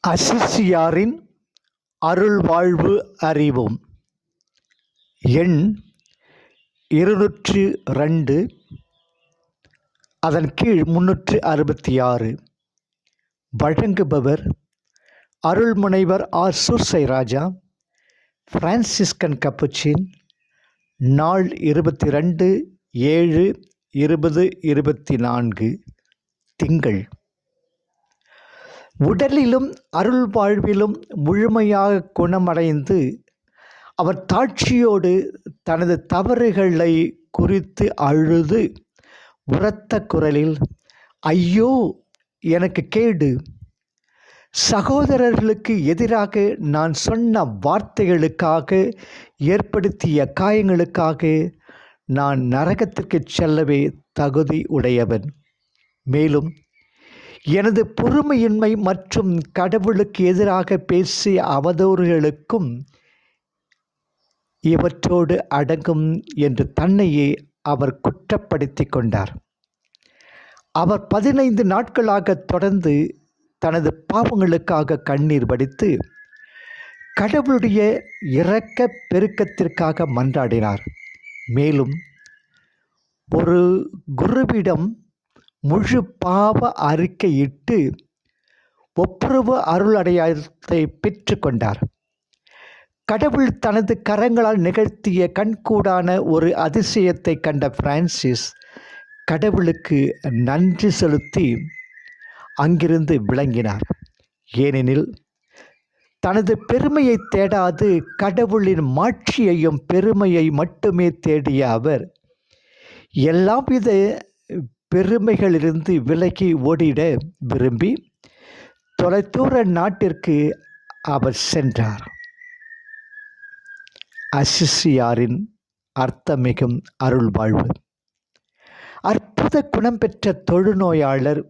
அசிசியாரின் அருள்வாழ்வு அறிவோம். எண் 202, அதன் கீழ் 366. வழங்குபவர் அருள்முனைவர் ஆர். Soosairaja, Franciscan Capuchin. நாள் 22/7/2024, திங்கள். உடலிலும் அருள் வாழ்விலும் முழுமையாக குணமடைந்து அவர் தாட்சியோடு தனது தவறுகளை குறித்து அழுது உரத்த குரலில், ஐயோ எனக்கு கேடு, சகோதரர்களுக்கு எதிராக நான் சொன்ன வார்த்தைகளுக்காக ஏற்படுத்திய காயங்களுக்காக நான் நரகத்திற்கு செல்லவே தகுதி உடையவன். மேலும் எனது பொறுமையின்மை மற்றும் கடவுளுக்கு எதிராக பேசிய அவதூறுகளுக்கும் இவற்றோடு அடங்கும் என்று தன்னையே அவர் குற்றப்படுத்தி கொண்டார். அவர் 15 நாட்களாக தொடர்ந்து தனது பாவங்களுக்காக கண்ணீர் வடித்து கடவுளுடைய இரக்க பெருக்கத்திற்காக மன்றாடினார். மேலும் ஒரு குருவிடம் முழு பாவ அறிக்கையிட்டு ஒப்புரவு அருள் அடையாளத்தை பெற்று கொண்டார். கடவுள் தனது கரங்களால் நிகழ்த்திய கண்கூடான ஒரு அதிசயத்தை கண்ட பிரான்சிஸ் கடவுளுக்கு நன்றி செலுத்தி அங்கிருந்து விளங்கினார். ஏனெனில் தனது பெருமையை தேடாது கடவுளின் மாட்சியையும் பெருமையை மட்டுமே தேடிய அவர் எல்லாவித பெருமைகளிலிருந்து விலகி ஓடிட விரும்பி தொலைதூர நாட்டிற்கு அவர் சென்றார். அசிசியாரின் அர்த்தமிகும் அருள் வாழ்வு. அற்புத குணம் பெற்ற தொழுநோயாளர்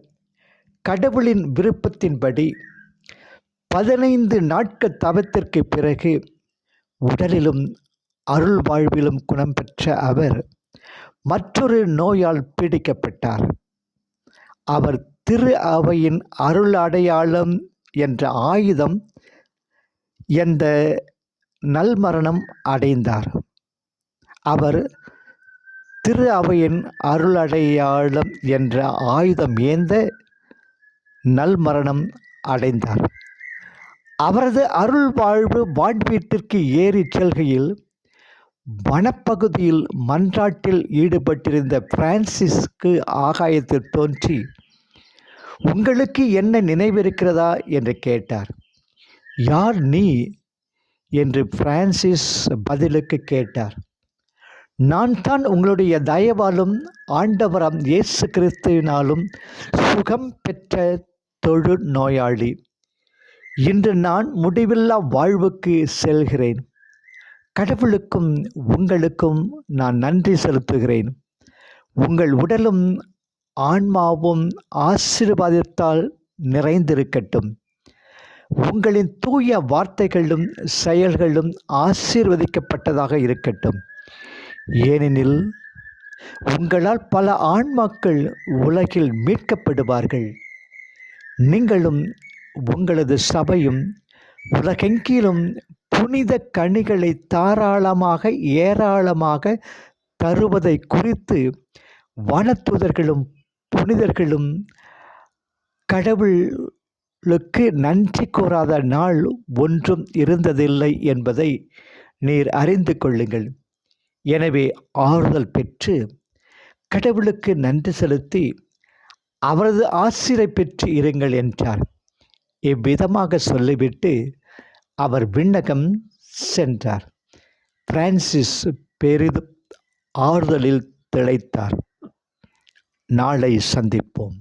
கடவுளின் விருப்பத்தின்படி 15 நாட்கள் தவத்திற்கு பிறகு உடலிலும் அருள் வாழ்விலும் குணம் பெற்ற அவர் மற்றொரு நோயால் பீடிக்கப்பட்டார். அவர் திரு அவையின் அருள் அடையாளம் என்ற ஆயுதம் என்ற நல்மரணம் அடைந்தார். அவர் திரு அவையின் அருள் அடையாளம் என்ற ஆயுதம் ஏந்த நல்மரணம் அடைந்தார். அவரது அருள் வாழ்வு வான்வீட்டிற்கு ஏறி செல்கையில் வனப்பகுதியில் மன்றாட்டில் ஈடுபட்டிருந்த பிரான்சிஸ்க்கு ஆகாயத்தில் தோன்றி, உங்களுக்கு என்ன நினைவிருக்கிறதா என்று கேட்டார். யார் நீ என்று பிரான்சிஸ் பதிலுக்கு கேட்டார். நான் தான் உங்களுடைய தயவாலும் ஆண்டவராம் இயேசு கிறிஸ்துவினாலும் சுகம் பெற்ற தொழு நோயாளி. இன்று நான் முடிவில்லா வாழ்வுக்கு செல்கிறேன். கடவுளுக்கும் உங்களுக்கும் நான் நன்றி செலுத்துகிறேன். உங்கள் உடலும் ஆன்மாவும் ஆசீர்வாதத்தால் நிறைந்திருக்கட்டும். உங்களின் தூய வார்த்தைகளும் செயல்களும் ஆசீர்வதிக்கப்பட்டதாக இருக்கட்டும். ஏனெனில் உங்களால் பல ஆன்மாக்கள் உலகில் மீட்கப்படுவார்கள். நீங்களும் உங்களது சபையும் உலகெங்கிலும் புனித கனிகளை தாராளமாக ஏராளமாக தருவதை குறித்து வானதூதர்களும் புனிதர்களும் கடவுளுக்கு நன்றி கூறாத நாள் ஒன்றும் இருந்ததில்லை என்பதை நீர் அறிந்து கொள்ளுங்கள். எனவே ஆறுதல் பெற்று கடவுளுக்கு நன்றி செலுத்தி அவரது ஆசிரை பெற்று இருங்கள் என்றார். இவ்விதமாக சொல்லிவிட்டு அவர் விண்ணகம் சென்றார். பிரான்சிஸ் பெரிதும் ஆறுதலில் திளைத்தார். நாளை சந்திப்போம்.